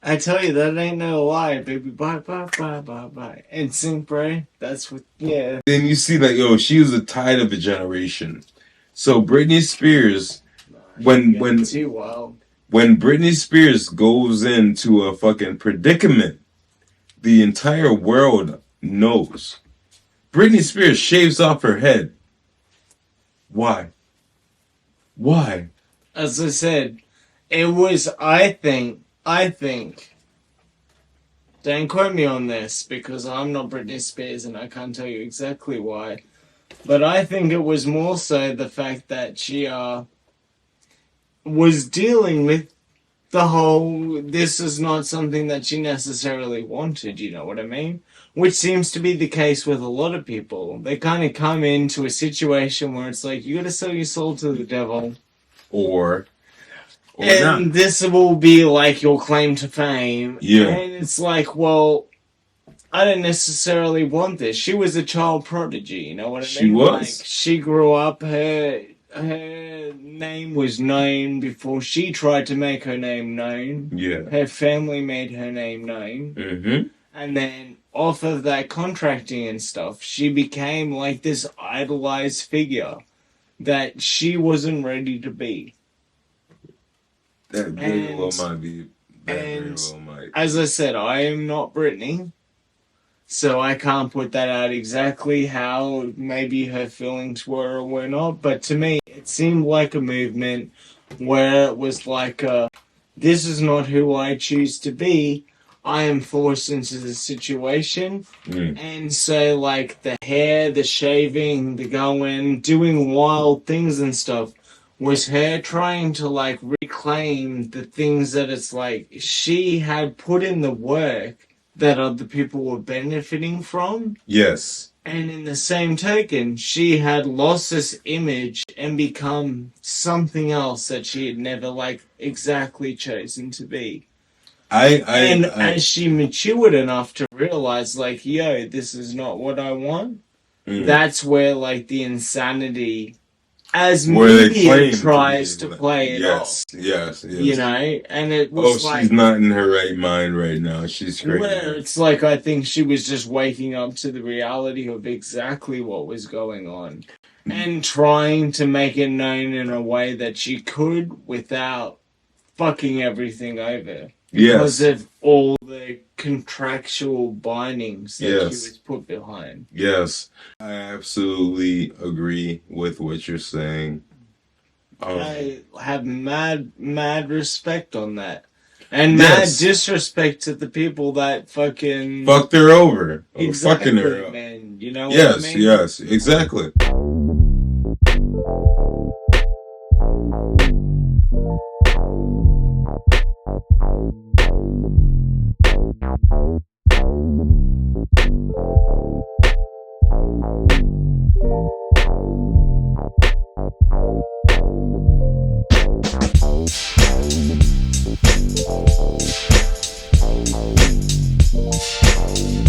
I tell you, that ain't no lie, baby. Bye, bye, bye, bye, bye. NSYNC, bro. That's what, yeah. Then you see, like, yo, she was a tide of a generation. So Britney Spears, when Britney Spears goes into a fucking predicament, the entire world knows. Britney Spears shaves off her head. Why? Why? As I said, it was, I think, don't quote me on this because I'm not Britney Spears and I can't tell you exactly why. But I think it was more so the fact that she was dealing with the whole, this is not something that she necessarily wanted, you know what I mean? Which seems to be the case with a lot of people. They kind of come into a situation where it's like, you gotta sell your soul to the devil. Or and not. This will be like your claim to fame. Yeah. And it's like, well, I didn't necessarily want this. She was a child prodigy, you know what I mean? She was. Like, she grew up, her name was known before she tried to make her name known. Yeah. Her family made her name known. Mm-hmm. And then off of that contracting and stuff, she became like this idolized figure that she wasn't ready to be. That very well might be. As I said, I am not Britney. So I can't put that out exactly how maybe her feelings were or were not. But to me, it seemed like a movement where it was like, this is not who I choose to be. I am forced into the situation. And so, like, the hair, the shaving, the going, doing wild things and stuff was her trying to, like, reclaim the things that it's like she had put in the work that other people were benefiting from. Yes. And in the same token, she had lost this image and become something else that she had never, like, exactly chosen to be. As she matured enough to realize, like, yo, this is not what I want, that's where, like, the insanity, as media tries to play it off. Yes. You know? And it was she's not in her right mind right now. She's crazy. Well, it's like, I think she was just waking up to the reality of exactly what was going on. And trying to make it known in a way that she could without fucking everything over. Because of all the contractual bindings that she was put behind. Yes. I absolutely agree with what you're saying. I have mad respect on that. And mad Yes. disrespect to the people that fucking Fucked her over. Or exactly, fucking her up. man. You know Yes, what I mean? yes, exactly.